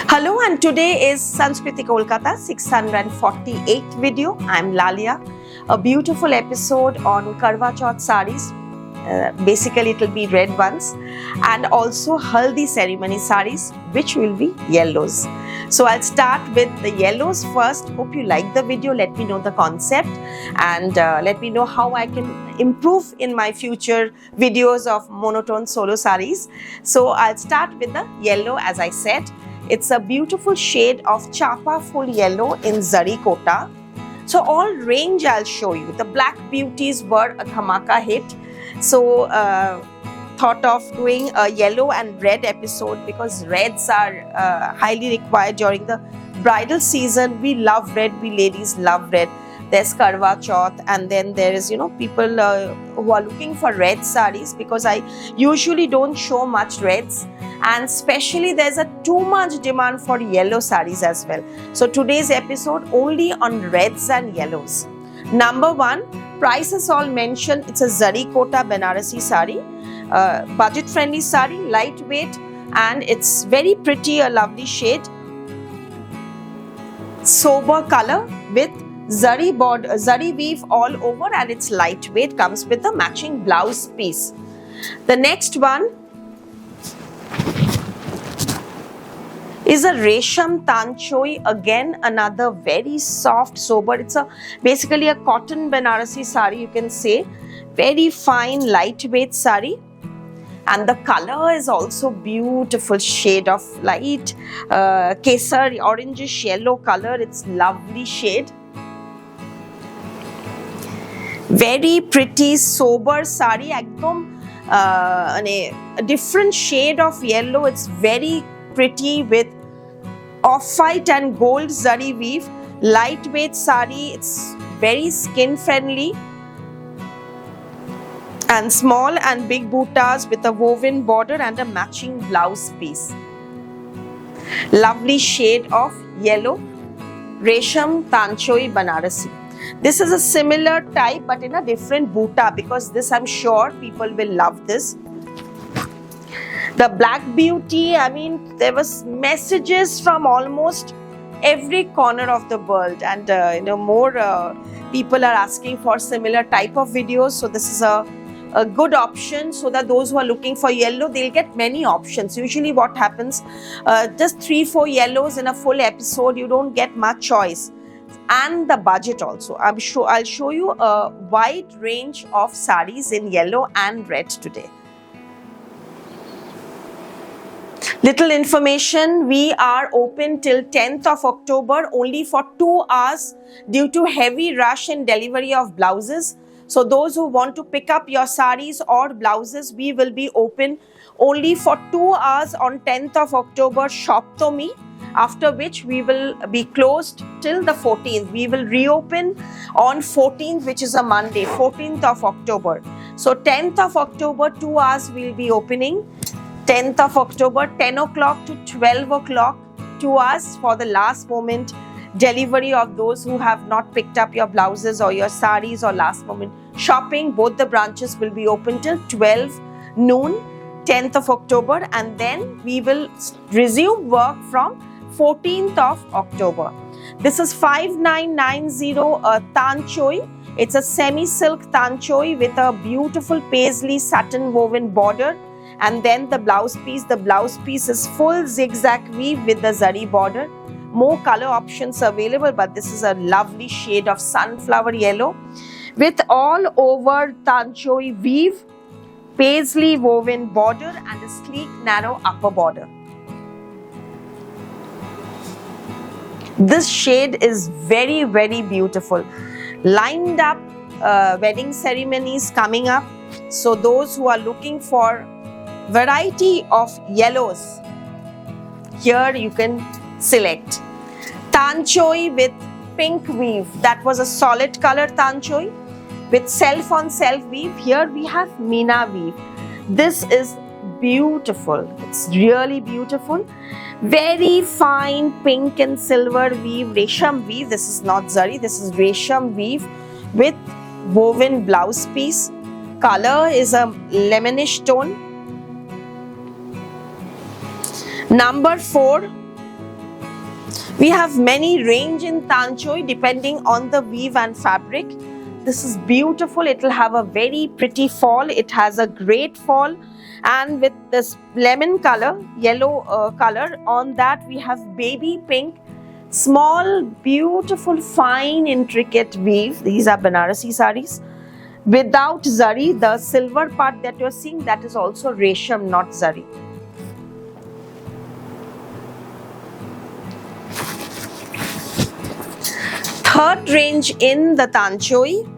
Hello, and today is Sanskriti Kolkata 648th video. I'm Lalia. A beautiful episode on Karwa Chauth saris. Basically, it will be red ones, and also Haldi ceremony saris, which will be yellows. So I'll start with the yellows first. Hope you like the video. Let me know the concept and let me know how I can improve in my future videos of monotone solo saris. So I'll start with the yellow, as I said. It's a beautiful shade of Chapa full yellow in Zari Kota. So all range I'll show you. The Black Beauties were a dhamaka hit. So thought of doing a yellow and red episode because reds are highly required during the bridal season. We love red, we ladies love red. There's Karwa Chauth, and then there is, people who are looking for red saris because I usually don't show much reds, and especially there's a too much demand for yellow saris as well. So today's episode only on reds and yellows. Number one, prices all mentioned. It's a Zari Kota Banarasi sari, budget friendly sari, lightweight, and it's very pretty, a lovely shade, sober color with Zari border, Zari weave all over, and it's lightweight, comes with the matching blouse piece. The next one is a Resham Tanchoi, again another very soft, sober. It's basically a cotton Banarasi sari, you can say. Very fine, lightweight sari. And the color is also beautiful shade of light kesar, orangish yellow color. It's lovely shade. Very pretty, sober sari. Ekdom a different shade of yellow. It's very pretty with off-white and gold zari weave. Lightweight sari. It's very skin friendly. And small and big buttas with a woven border and a matching blouse piece. Lovely shade of yellow. Resham Tanchoi Banarasi. This is a similar type but in a different butta, because this I'm sure people will love this. The Black Beauty, I mean, there was messages from almost every corner of the world, and more people are asking for similar type of videos. So this is a good option, so that those who are looking for yellow, they'll get many options. Usually what happens, just 3-4 yellows in a full episode, you don't get much choice. And the budget also. I'll show you a wide range of saris in yellow and red today. Little information, we are open till 10th of October only for 2 hours due to heavy rush in delivery of blouses. So those who want to pick up your saris or blouses, we will be open only for 2 hours on 10th of October, Shop to Me. After which we will be closed till the 14th. We will reopen on 14th, which is a Monday, 14th of October. So 10th of October, 2 hours we will be opening. 10th of October, 10 o'clock to 12 o'clock, 2 hours for the last moment delivery of those who have not picked up your blouses or your saris or last moment shopping. Both the branches will be open till 12 noon, 10th of October, and then we will resume work from 14th of October. This is 5990 Tanchoi. It's a semi-silk Tanchoi with a beautiful paisley satin woven border. And then the blouse piece. The blouse piece is full zigzag weave with the zari border. More color options available, but this is a lovely shade of sunflower yellow with all over Tanchoi weave. paisley woven border and a sleek narrow upper border. This shade is very, very beautiful. Lined up wedding ceremonies coming up. So those who are looking for variety of yellows, here you can select. Tanchoi with pink weave. That was a solid color tanchoi with self on self weave. Here we have Meena weave. This is beautiful. It's really beautiful. Very fine pink and silver weave, resham weave. This is not zari, this is resham weave with woven blouse piece. Color is a lemonish tone. Number 4, we have many range in tanchoi depending on the weave and fabric. This is beautiful. It will have a very pretty fall. It has a great fall. And with this lemon color, yellow color, on that we have baby pink, small, beautiful, fine, intricate weave. These are Banarasi sarees. Without zari, the silver part that you are seeing, that is also resham, not zari. Third range in the tanchoi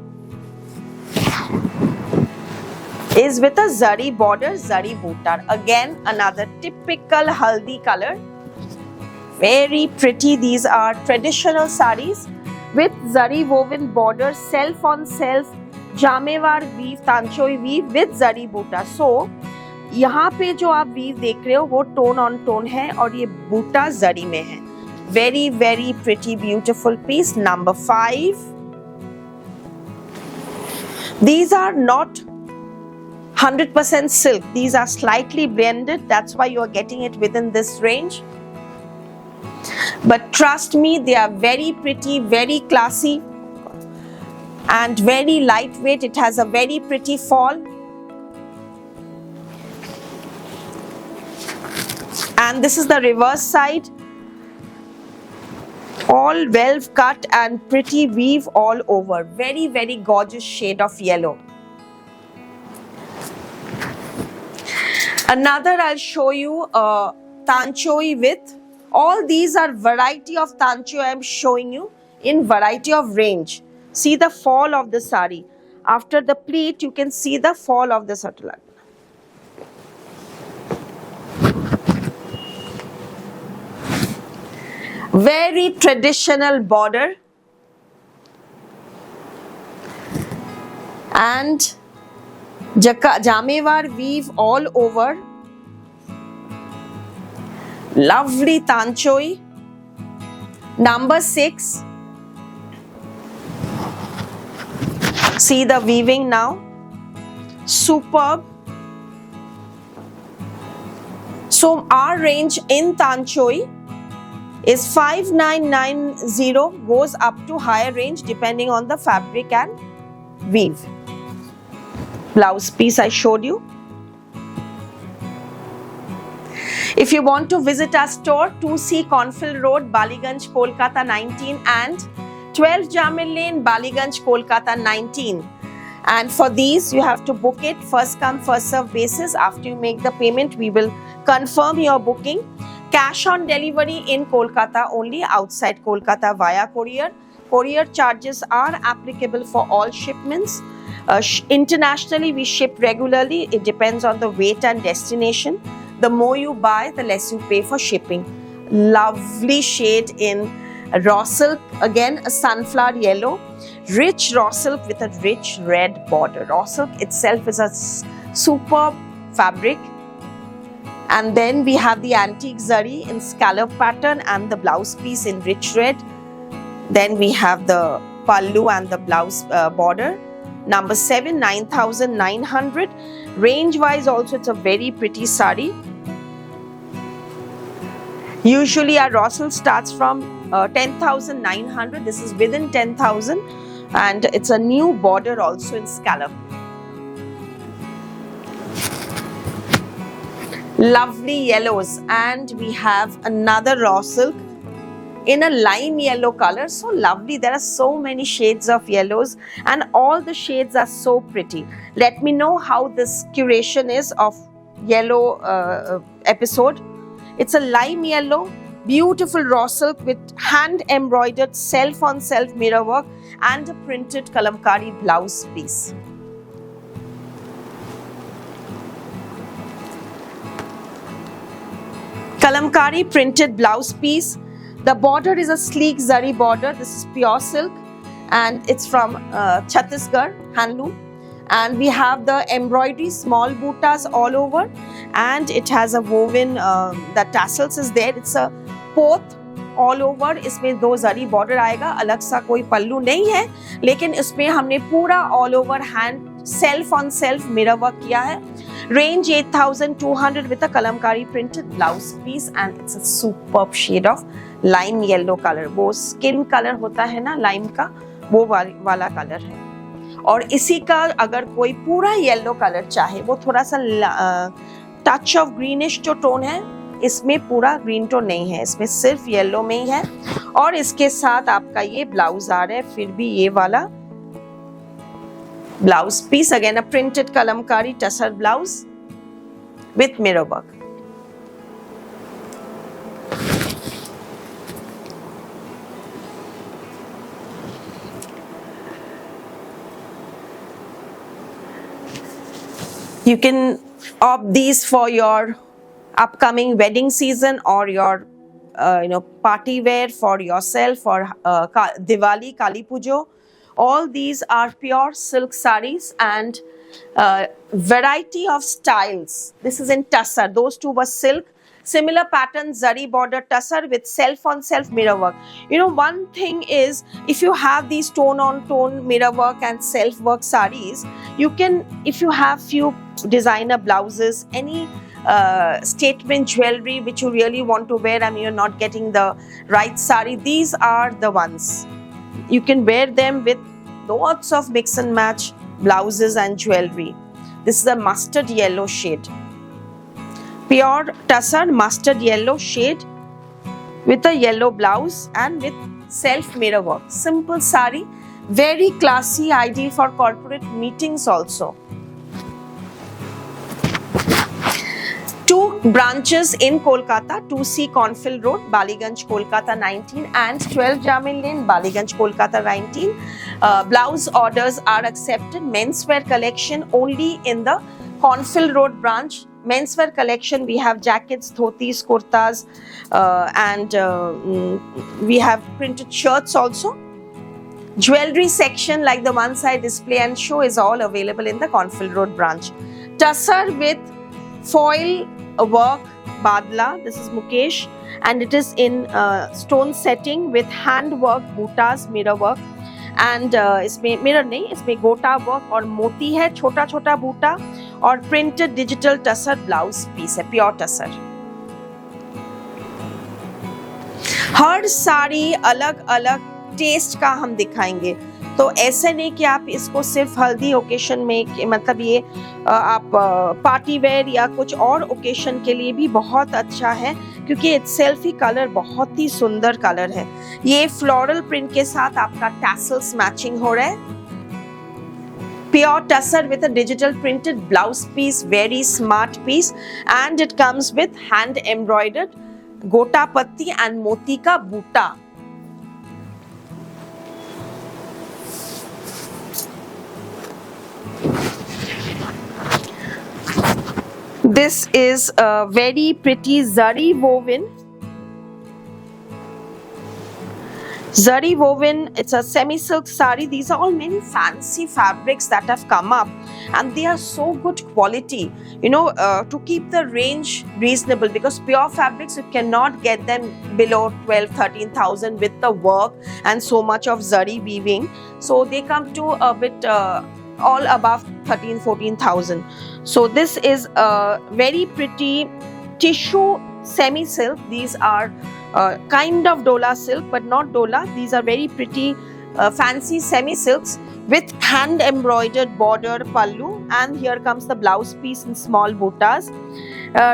is with a zari border, zari bootar. Again, another typical haldi color. Very pretty. These are traditional sarees with zari woven border, self on self, jamewar weave, tanchoi weave with zari bootar. So, यहाँ पे जो आप weave देख रहे हो वो tone on tone है और ये बूटा zari में है. Very, very pretty, beautiful piece. Number 5. These are not 100% silk. These are slightly blended. That's why you are getting it within this range. But trust me, they are very pretty, very classy and very lightweight. It has a very pretty fall. And this is the reverse side. All well cut and pretty weave all over. Very, very gorgeous shade of yellow. Another I'll show you tanchoi with. All these are variety of tanchoi I'm showing you in variety of range. See the fall of the sari. After the pleat, you can see the fall of the satala. Very traditional border and jamewar weave all over. Lovely tanchoi. Number 6. See the weaving now. Superb. So our range in tanchoi is 5990, goes up to higher range depending on the fabric and weave. Blouse piece I showed you. If you want to visit our store, 2C Cornfield Road, Baliganj, Kolkata 19 and 12 Jamil Lane, Baliganj, Kolkata 19. And for these, you have to book it first come, first serve basis. After you make the payment, we will confirm your booking. Cash on delivery in Kolkata only, outside Kolkata via courier. Courier charges are applicable for all shipments. Internationally, we ship regularly. It depends on the weight and destination. The more you buy, the less you pay for shipping. Lovely shade in raw silk. Again, a sunflower yellow. Rich raw silk with a rich red border. Raw silk itself is a superb fabric. And then we have the antique zari in scallop pattern and the blouse piece in rich red. Then we have the pallu and the blouse border. Number 7, 9,900. Range wise also it's a very pretty sari. Usually our raw silk starts from 10,900. This is within 10,000 and it's a new border also in scallop. Lovely yellows, and we have another raw silk in a lime yellow color. So lovely. There are so many shades of yellows and all the shades are so pretty. Let me know how this curation is of yellow episode. It's a lime yellow, beautiful raw silk with hand embroidered self on self mirror work and a printed kalamkari blouse piece. Kalamkari printed blouse piece. The border is a sleek zari border. This is pure silk and it's from Chhattisgarh handloom. And we have the embroidery, small buttas all over, and it has a woven, the tassels is there. It's a poth all over. इसमें 2 zari border आएगा, अलग सा कोई पल्लू नहीं है, लेकिन इसमें हमने पूरा all over hand self on self mirror work किया है. Range 8,200 with a kalamkari printed blouse piece and it's a superb shade of lime yellow color. वो skin color होता है ना lime का, वो वाला color है. और इसी का अगर कोई पूरा येलो कलर चाहे, वो थोड़ा सा टच ऑफ ग्रीनिश जो टोन है, इसमें पूरा ग्रीन टोन नहीं है, इसमें सिर्फ येलो में ही है. और इसके साथ आपका ये ब्लाउज आ रहा है, फिर भी ये वाला blouse piece, again a printed kalamkari tussar blouse with mirror work. You can opt these for your upcoming wedding season or your party wear for yourself or Diwali, Kali Pujo. All these are pure silk sarees and variety of styles. This is in tussar. Those two were silk. Similar pattern, zari border tussar with self-on-self mirror work. You know, one thing is, if you have these tone-on-tone mirror work and self-work sarees, you can, if you have few designer blouses, any statement jewelry which you really want to wear and you're not getting the right saree, these are the ones. You can wear them with lots of mix and match blouses and jewelry. This is a mustard yellow shade. Pure tussar mustard yellow shade with a yellow blouse and with self mirror work. Simple sari, very classy, ideal for corporate meetings also. 2 branches in Kolkata, 2C Cornfield Road, Baliganj, Kolkata 19 and 12 Jamil Lane, Baliganj, Kolkata 19. Blouse orders are accepted. Menswear collection only in the Cornfield Road branch. Menswear collection, we have jackets, dhotis, kurtas and we have printed shirts also. Jewelry section like the ones I display and show is all available in the Cornfield Road branch. Tussar with foil work, badla, this is Mukesh and it is in stone setting with hand work, buttas, mirror work and इसमें mirror नहीं, इसमें गोटा work और मोती है, छोटा छोटा बूटा और printed digital tussar blouse piece है, प्योर टसर. हर साड़ी अलग अलग टेस्ट का हम दिखाएंगे, तो ऐसे नहीं कि आप इसको सिर्फ हल्दी ओकेशन में, मतलब ये आप पार्टी वेयर या कुछ और ओकेशन के लिए भी बहुत अच्छा है, क्योंकि इटसेल्फ ही कलर बहुत ही सुंदर कलर है. ये फ्लोरल प्रिंट के साथ आपका टैसल्स मैचिंग हो रहा है. Pure tussar with a digital printed blouse piece, very smart piece, and it comes with hand embroidered gota patti and moti ka buta. This is a very pretty zari woven. Zari woven, it's a semi-silk sari. These are all many fancy fabrics that have come up and they are so good quality, you know, to keep the range reasonable, because pure fabrics you cannot get them below 12,000-13,000 with the work and so much of zari weaving. So they come to a bit all above 13,000-14,000. So this is a very pretty tissue semi-silk. These are kind of dola silk but not dola. These are very pretty fancy semi-silks with hand embroidered border pallu, and here comes the blouse piece in small buttas.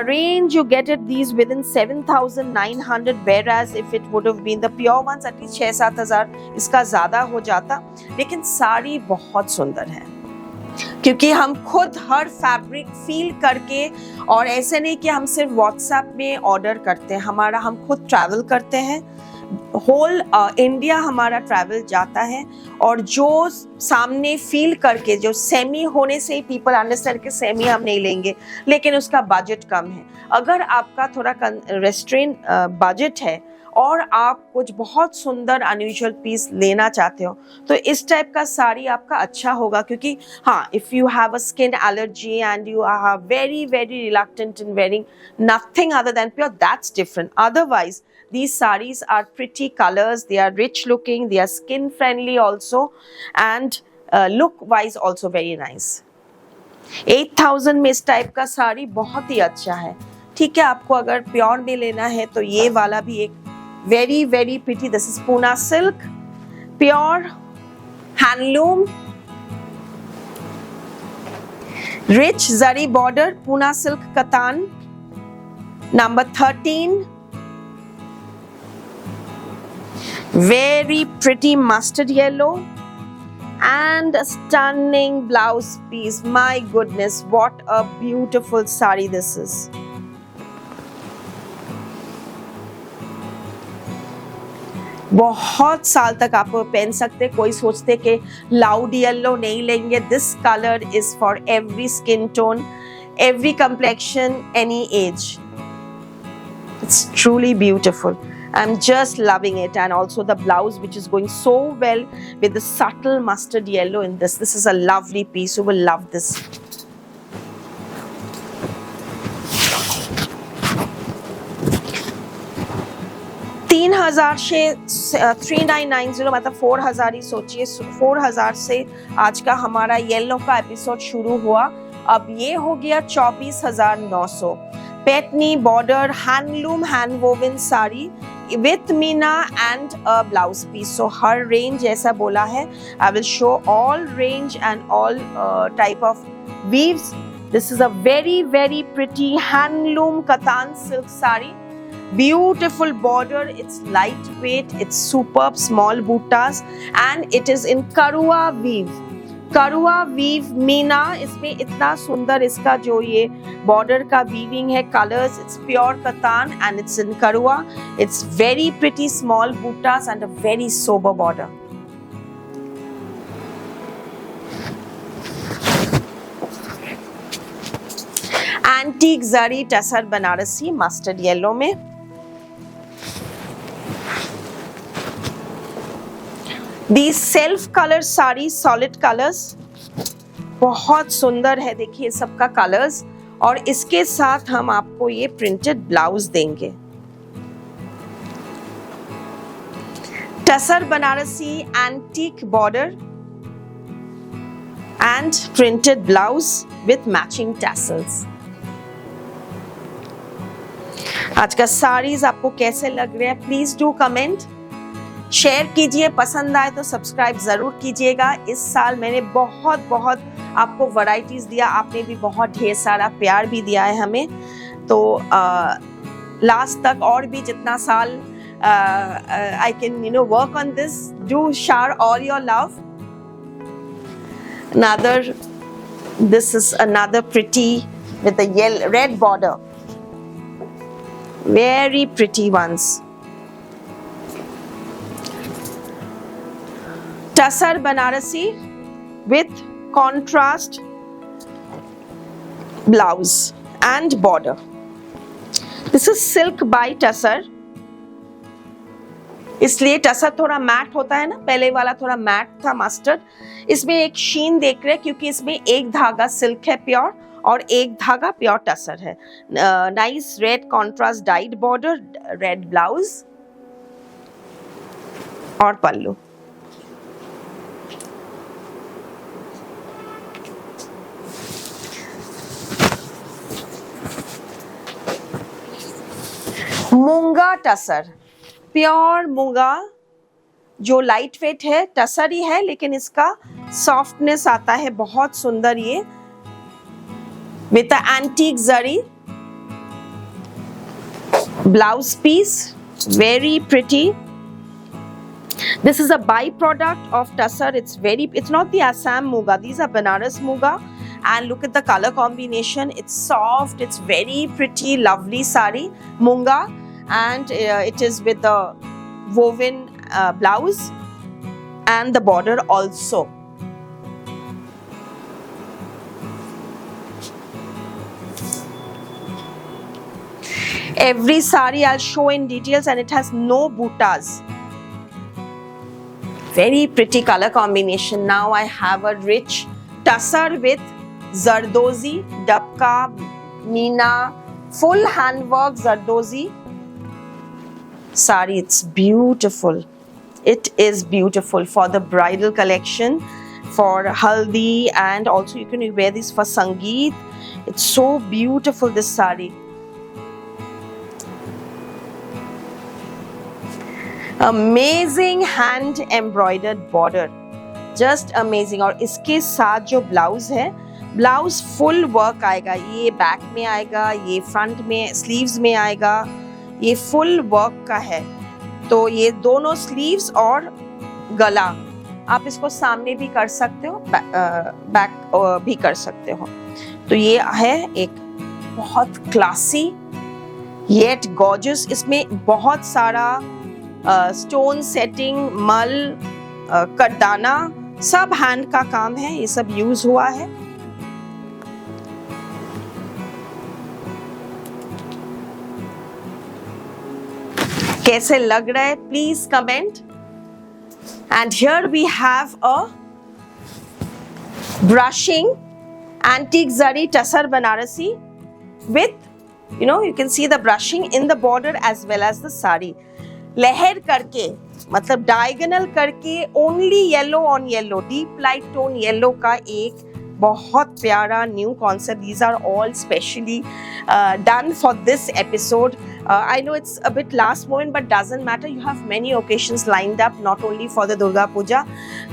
Range you get it these within 7,900, whereas if it would have been the pure ones at least 6-7,000 इसका ज़्यादा हो जाता. लेकिन साड़ी बहुत सुंदर है क्योंकि हम खुद हर फैब्रिक फील करके, और ऐसे नहीं कि हम सिर्फ व्हाट्सएप में ऑर्डर करते हैं, हम खुद ट्रैवल करते हैं, होल इंडिया हमारा ट्रैवल जाता है, और जो सामने फील करके, जो सेमी होने से ही पीपल अंडरस्टैंड कि सेमी हम नहीं लेंगे लेकिन उसका बजट कम है. अगर आपका थोड़ा रेस्ट्रेन बजट है और आप कुछ बहुत सुंदर अनयूजुअल पीस लेना चाहते हो तो इस टाइप का साड़ी आपका अच्छा होगा. क्योंकि हाँ, if you have a skin allergy and you are very very reluctant in wearing nothing other than pure, that's different. Otherwise these sarees are pretty colors, they are rich looking, they are skin friendly also, and look wise also very nice. 8,000 में इस type का साड़ी बहुत ही अच्छा है. ठीक है, आपको अगर प्योर में लेना है तो ये वाला भी एक very very pretty. This is Pune silk, pure handloom, rich zari border, Pune silk katan, number 13. Very pretty mustard yellow and a stunning blouse piece. My goodness, what a beautiful sari this is. बहुत साल तक आप पहन सकते. कोई सोचते कि loud yellow नहीं लेंगे. This colour is for every skin tone, every complexion, any age. It's truly beautiful. I'm just loving it, and also the blouse which is going so well with the subtle mustard yellow in this. This is a lovely piece. You will love this. $3,000 से 3,990 मतलब 4,000 ही सोचिए. 4,000 से आज का हमारा yellow का episode शुरू हुआ. अब ये हो गया 24,900. पेटनी border handloom hand woven sari with Meena and a blouse piece. So her range ऐसा बोला है. I will show all range and all type of weaves. This is a very very pretty handloom katan silk sari. Beautiful border. It's lightweight. It's superb small buttas and it is in Karua weave. करुआ weave Meena. इसमें इतना सुंदर इसका जो ये border का weaving है, colours, it's pure कतान and it's in करुआ. It's very pretty small बूटास and a very sober border. Antique zari tussar Banarasi mustard yellow में. These self color sari solid colors बहुत सुंदर है. देखिए सबका कलर्स, और इसके साथ हम आपको ये प्रिंटेड ब्लाउज देंगे. Tussar Banarasi antique border and printed blouse with matching tassels. आज का साड़ीज आपको कैसे लग रहे हैं प्लीज डू कमेंट. शेयर कीजिए, पसंद आए तो सब्सक्राइब ज़रूर कीजिएगा. इस साल मैंने बहुत बहुत आपको वैरायटीज़ दिया, आपने भी बहुत ढेर सारा प्यार भी दिया है हमें. तो लास्ट तक और भी जितना साल I can work on this. Do share all your love. This is another pretty with the red border. Very pretty ones. Tussar Banarasi with contrast blouse and border. This is silk by tussar. इसलिए टसर थोड़ा mat होता है ना, पहले वाला थोड़ा mat था mustard. इसमें एक शीन देख रहे हैं क्योंकि इसमें एक धागा सिल्क है प्योर और एक धागा प्योर टसर है. Nice red contrast died border, red blouse और पल्लू. मूंगा टसर, प्योर मूंगा जो लाइट वेट है, टसर ही है लेकिन इसका सॉफ्टनेस आता है बहुत सुंदर। ये with antique zari blouse piece, very pretty. This is a byproduct of tussar. It's not the Assam muga. These are Banaras muga. And look at the color combination. It's soft. It's very pretty, lovely sari. Munga. And it is with the woven blouse. And the border also. Every sari I'll show in details, and it has no buttas. Very pretty color combination. Now I have a rich tussar with Zardozi, Dabka, Meena, full handwork Zardozi sari. It's beautiful. It is beautiful for the bridal collection, for haldi, and also you can wear this for sangeet. It's so beautiful, this sari. Amazing hand embroidered border, just amazing. और इसके साथ जो blouse है, blouse full work आएगा। ये back में आएगा, ये फ्रंट में स्लीव्स में आएगा, ये फुल वर्क का है। तो ये दोनों स्लीव्स और गला आप इसको सामने भी कर सकते हो, बैक भी कर सकते हो। तो ये है एक बहुत क्लासी येट गॉर्जियस। इसमें बहुत सारा स्टोन सेटिंग, मल, करदाना, सब हैंड का काम है, ये सब यूज हुआ है। कैसे लग रहा है please comment. And here we have a brushing antique zari tussar Banarasi with you can see the brushing in the border as well as the sari. लहर करके मतलब डायगोनल करके only yellow on yellow, deep light tone yellow का एक बहुत प्यारा new concept. These are all specially done for this episode. I know it's a bit last moment, but doesn't matter. You have many occasions lined up, not only for the Durga Puja,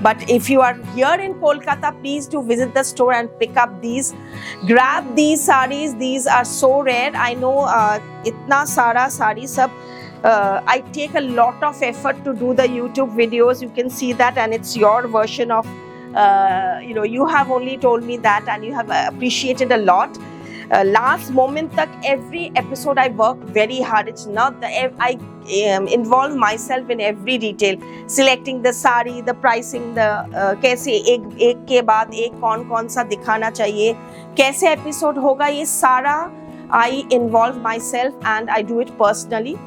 but if you are here in Kolkata, please do visit the store and pick up these. Grab these sarees. These are so rare. I know itna sara sari sab. I take a lot of effort to do the YouTube videos. You can see that, and it's your version of, you have only told me that, and you have appreciated a lot. Last moment tak every episode I work very hard. It's not that I involve myself in every detail, selecting the sari, the pricing, the कैसे एक के बाद एक कौन सा दिखाना चाहिए, कैसे episode होगा, ये सारा I involve myself and I do it personally.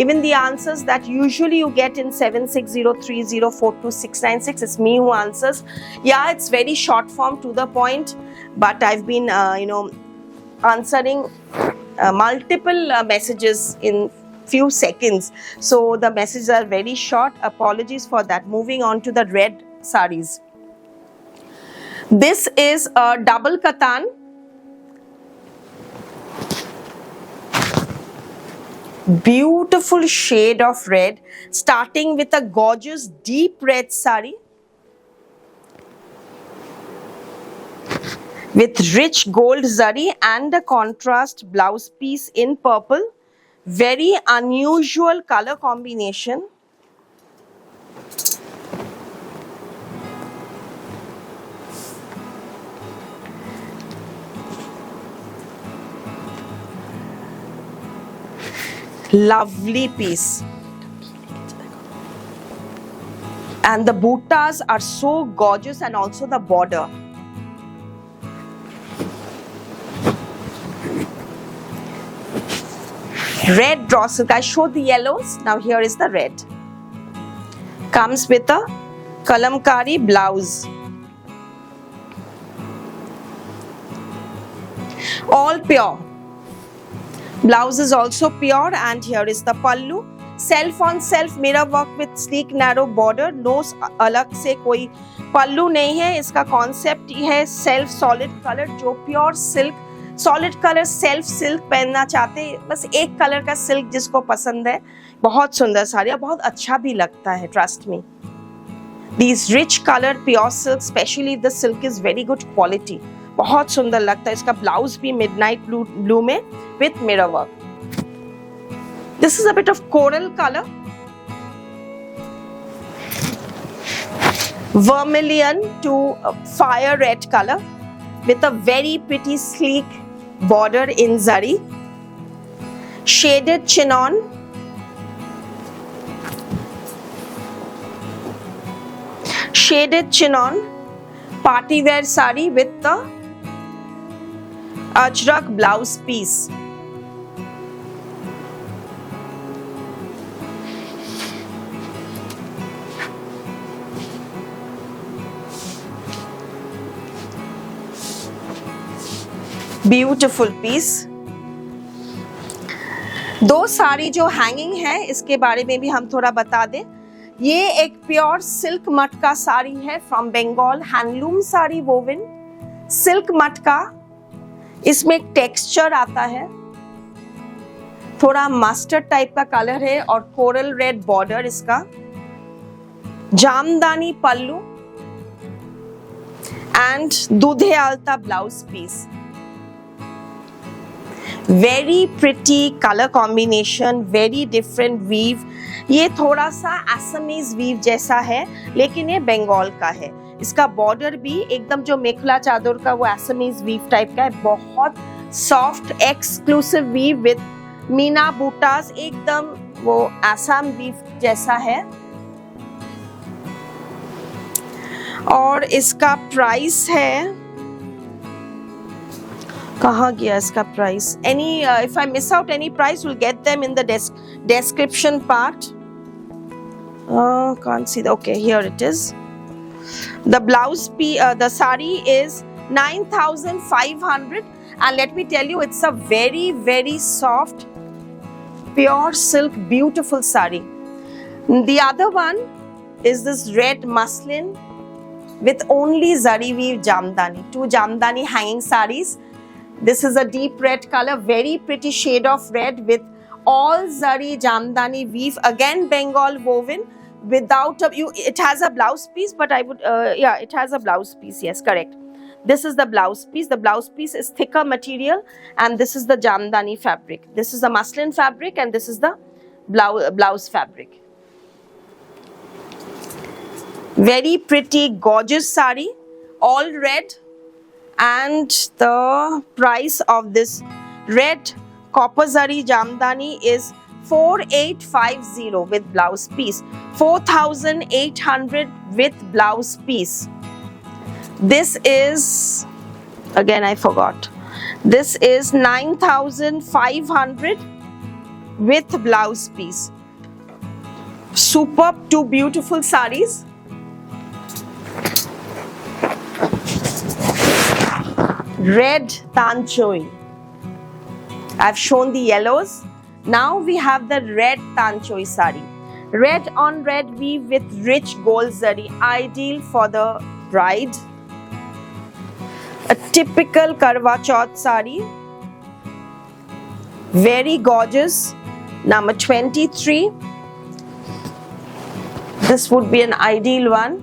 Even the answers that usually you get in 7603042696, it's me who answers. Yeah, it's very short form, to the point, but I've been answering multiple messages in few seconds, so the messages are very short. Apologies for that. Moving on to the red sarees. This is a double katan. Beautiful shade of red, starting with a gorgeous deep red saree with rich gold zari and a contrast blouse piece in purple. Very unusual color combination. Lovely piece. And the buttas are so gorgeous, and also the border. Red draw silk. I showed the yellows. Now here is the red. Comes with a kalamkari blouse. All pure. Blouse is also pure, and here is the pallu. Self on self mirror work with sleek narrow border. No अलग से कोई पल्लू नहीं है. इसका concept ही है self solid colour. जो pure silk solid colour self silk पहनना चाहते हैं, बस एक कलर का सिल्क जिसको पसंद है, बहुत सुंदर साड़ी और बहुत अच्छा भी लगता है, trust me. These rich colored pure silk, especially if the silk is very good quality. बहुत सुंदर लगता है. इसका ब्लाउज भी midnight blue में with mirror work. This is a bit of coral color, vermilion to fire red color with a very pretty sleek border in zari, shaded chignon, party wear sari with the ajrak blouse piece. Beautiful piece. दो साड़ी जो hanging है इसके बारे में भी हम थोड़ा बता दें. ये एक प्योर सिल्क मटका साड़ी है from Bengal, handloom sari woven silk matka. इसमें एक टेक्सचर आता है, थोड़ा मस्टर्ड टाइप का कलर है और कोरल रेड बॉर्डर इसका. जामदानी पल्लू and dudhe alta blouse piece. Very pretty colour combination, very different weave. ये थोड़ा सा असमीज वीव जैसा है लेकिन ये बंगाल का है. इसका बॉर्डर भी एकदम जो मेखला चादर का वो असमीज वीव टाइप का है. बहुत soft exclusive weave with Meena butas, एकदम वो आसाम वीव जैसा है. और इसका प्राइस है, कहाँ गया इसका price? Any if I miss out any price, we'll get them in the description part. Can't see. Okay, here it is. The blouse the sari is 9,500, and let me tell you, it's a very very soft, pure silk, beautiful sari. The other one is this red muslin with only zari weave jamdani. Two jamdani hanging saris. This is a deep red color, very pretty shade of red with all zari jamdani weave. Again, Bengal woven without a. It has a blouse piece, but I would yeah, it has a blouse piece. Yes, correct. This is the blouse piece. The blouse piece is thicker material, and this is the jamdani fabric. This is the muslin fabric, and this is the blouse fabric. Very pretty, gorgeous sari, all red. And the price of this red copper zari jamdani is 4,850 with blouse piece. 4,800 with blouse piece. This is, again I forgot, this is 9,500 with blouse piece. Superb, two beautiful saris. Red tanchoi. I've shown the yellows. Now we have the red tanchoi sari. Red on red weave with rich gold zari, ideal for the bride. A typical Karwa Chauth sari. Very gorgeous. Number 23. This would be an ideal one.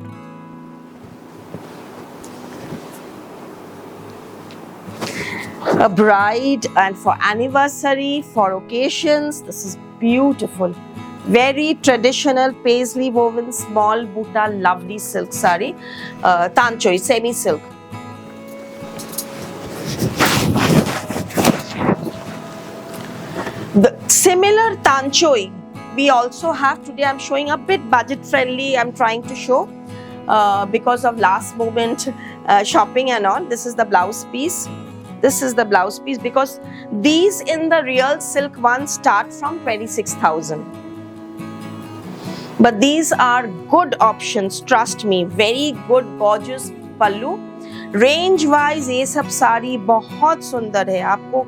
A bride and for anniversary, for occasions. This is beautiful. Very traditional paisley woven small buta lovely silk sari. Tanchoi, semi silk. The similar tanchoi we also have today. I'm showing a bit budget friendly. I'm trying to show because of last moment shopping and all. This is the blouse piece. This is the blouse piece, because these in the real silk ones start from 26,000. But these are good options, trust me. Very good, gorgeous pallu. Range wise ये सब साड़ी बहुत सुंदर है. आपको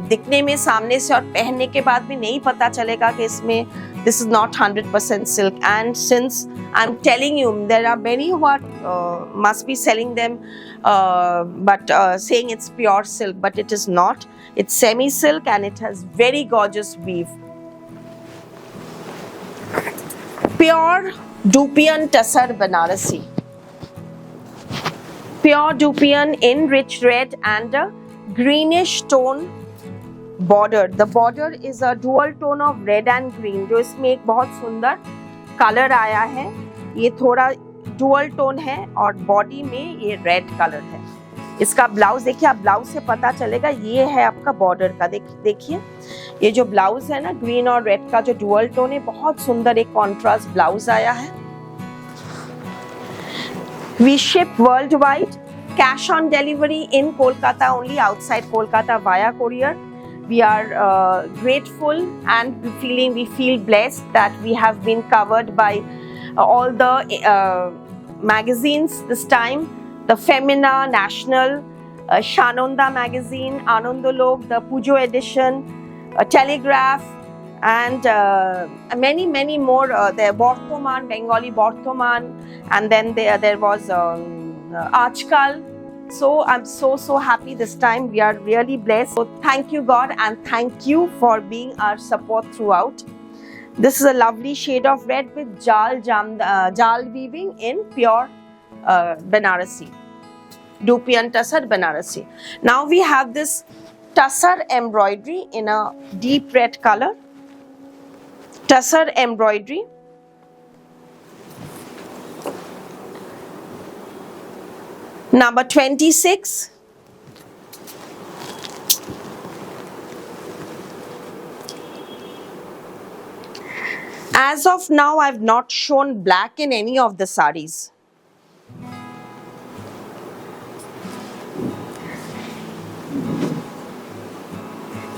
दिखने में सामने से और पहनने के बाद भी नहीं पता चलेगा कि इसमें this is not 100% silk. And since I'm telling you, there are many who are must be selling them but saying it's pure silk, but it is not. It's semi silk and it has very gorgeous weave. Pure Dupian Tussar Banarasi. Pure Dupian in rich red and a greenish tone border. The border is a dual tone of red and green, जो इसमें एक बहुत सुंदर colour आया है. ये थोड़ा dual tone है और बॉडी में ये रेड कलर है. इसका ब्लाउज देखिए, आप ब्लाउज से पता चलेगा ये है आपका बॉर्डर का. देखिए ये जो ब्लाउज है ना, ग्रीन और रेड का जो डुअल टोन है, बहुत सुंदर एक कॉन्ट्रास्ट ब्लाउज आया है. We ship worldwide, cash on delivery in Kolkata only, outside Kolkata via courier. We are grateful and we feel blessed that we have been covered by all the magazines this time. The Femina, National, Shanonda magazine, Anandolok, the Pujo edition, Telegraph, and many more. There Bortoman, Bengali Bortoman, and then there was Ajkal. So I'm so happy this time. We are really blessed. So thank you God, and thank you for being our support throughout. This is a lovely shade of red with jal weaving in pure Banarasi, Dupian Tussar Banarasi. Now we have this tussar embroidery in a deep red color. Tussar embroidery. Number 26. As of now, I've not shown black in any of the sarees.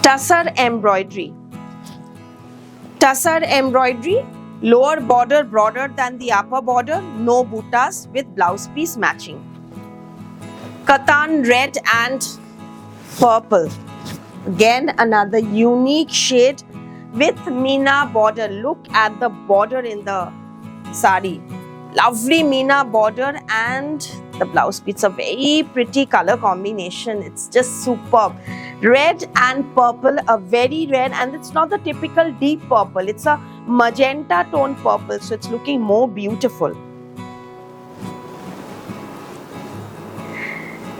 Tussar embroidery. Tussar embroidery, lower border broader than the upper border, no buttas, with blouse piece matching. Katan red and purple. Again another unique shade with Meena border. Look at the border in the sari. Lovely Meena border and the blouse piece. A very pretty color combination. It's just superb. Red and purple, a very red, and it's not the typical deep purple. It's a magenta tone purple, so it's looking more beautiful.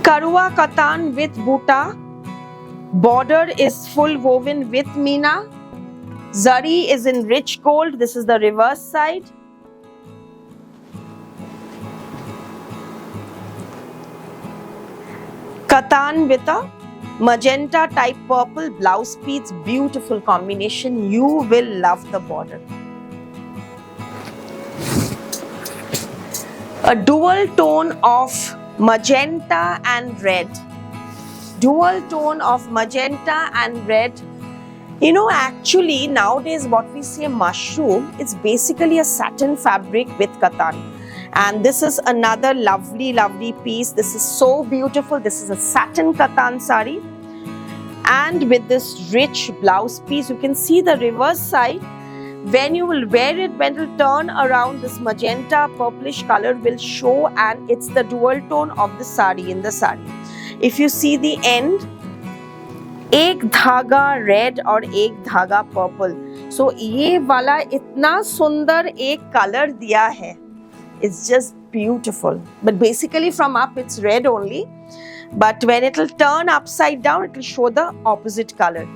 Karua Katan with Buta. Border is full woven with Meena. Zari is in rich gold. This is the reverse side. Katan with a magenta type purple blouse piece. Beautiful combination. You will love the border. A dual tone of magenta and red. Dual tone of magenta and red. You know, actually nowadays what we say mushroom, it's basically a satin fabric with katan. And this is another lovely piece. This is so beautiful. This is a satin katan sari. And with this rich blouse piece, you can see the reverse side. When you will wear it, when it will turn around, this magenta purplish color will show, and it's the dual tone of the sari in the sari. If you see the end, एक धागा red और एक धागा purple. सो ये वाला इतना सुंदर एक कलर दिया है. It's just beautiful. But basically from up it's red only. But when it will turn upside down, it will show the opposite color.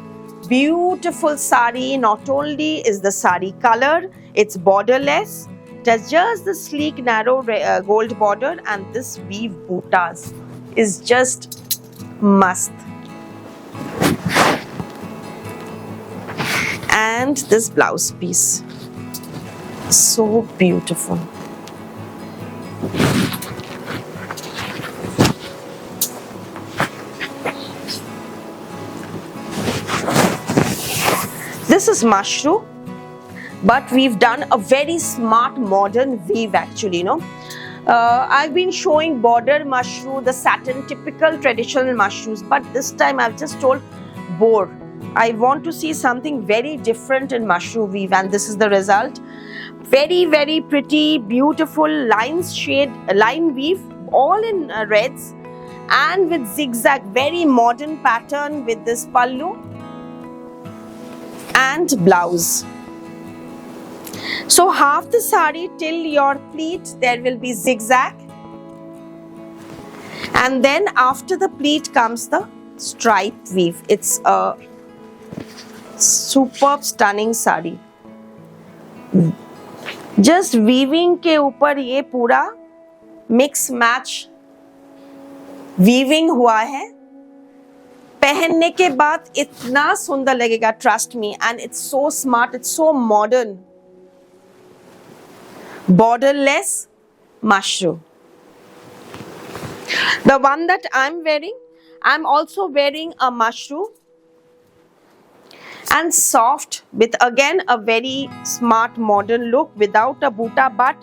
Beautiful sari. Not only is the sari color, it's borderless. It has just the sleek narrow gold border, and this weave buttas is just must. And this blouse piece, so beautiful. This is mushroom, but we've done a very smart modern weave actually, you know. I've been showing border mushroom, the satin typical traditional mushrooms, but this time I've just told board. I want to see something very different in mushroom weave, and this is the result. Very pretty, beautiful line weave, all in reds and with zigzag, very modern pattern with this pallu and blouse. So half the sari till your pleat there will be zigzag, and then after the pleat comes the stripe weave. It's a superb stunning sari. Just weaving के ऊपर ये पूरा mix match weaving हुआ है. पहनने के बाद इतना सुंदर लगेगा, trust me. And it's so smart, it's so modern. Borderless mushroom. The one that I'm wearing, I'm also wearing a mushroom and soft with again a very smart modern look without a buta, but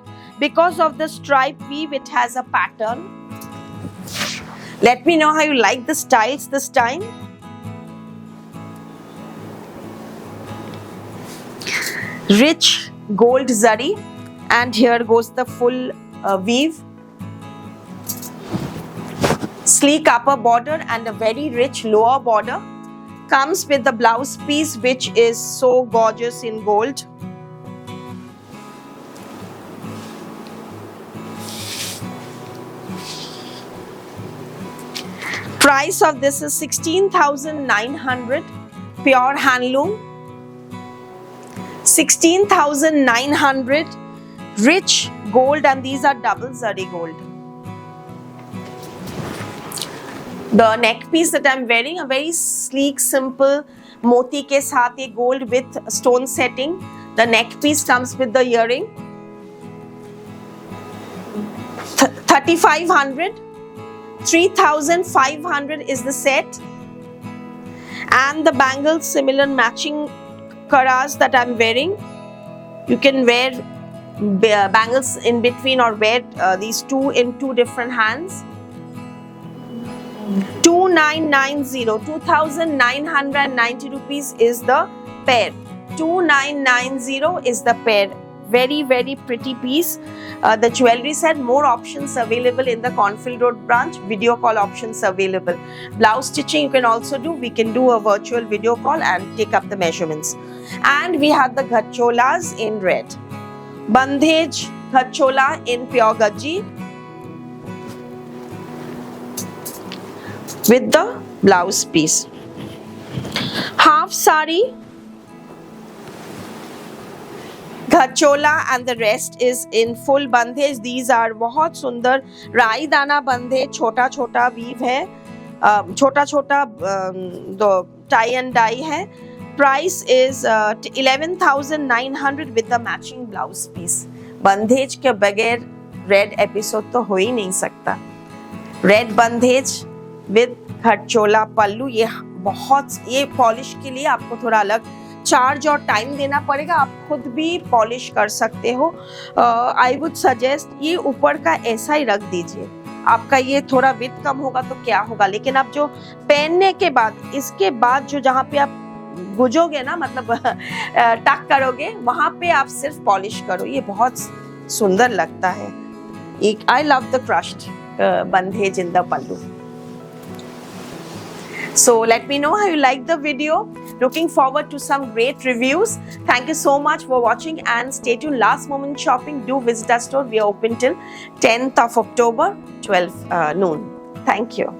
because of the stripe weave it has a pattern. Let me know how you like the styles this time. Rich gold zari. And here goes the full weave. Sleek upper border and a very rich lower border. Comes with the blouse piece which is so gorgeous in gold. Price of this is 16,900, pure handloom. 16,900. Rich gold, and these are double zari gold. The neck piece that I'm wearing, a very sleek, simple moti ke saath ye gold with stone setting. The neck piece comes with the earring. 3,500. 3,500 is the set. And the bangles, similar matching karas that I'm wearing. You can wear bangles in between or wear these two in two different hands. 2,990, 2,990 rupees is the pair. 2,990 is the pair. Very, very pretty piece. The jewelry set, more options available in the Cornfield Road branch. Video call options available. Blouse stitching you can also do. We can do a virtual video call and take up the measurements. And we have the ghacholas in red. Bandhej ghachola in pure gajji with the blouse piece. Half sari, ghachola, and the rest is in full bandhej. These are बहुत सुंदर राई दाना bandhej. छोटा छोटा weave है, छोटा छोटा tie and dye है. Price is 11,900 with the matching blouse piece. बंधेज के बगैर रेड एपिसोड तो हो ही नहीं सकता. रेड बंधेज विद घटचोला पल्लू. ये पॉलिश के लिए आपको थोड़ा अलग चार्ज और टाइम देना पड़ेगा. आप खुद भी पॉलिश कर सकते हो. आई वुड सजेस्ट ये ऊपर का ऐसा ही रख दीजिए. आपका ये थोड़ा विथ कम होगा तो क्या होगा, लेकिन आप जो पहनने के बाद इसके बाद जो जहाँ पे आप गुजोगे ना, मतलब टक करोगे, वहां पे आप सिर्फ पॉलिश करो. ये बहुत सुंदर लगता है. I love the crushed bandhej in the pallu. So let me know how you like the video. Looking forward to some great reviews. Thank you so much for watching and stay tuned. Last moment shopping, do visit our store. We are open till 10th of October, 12 noon. Thank you.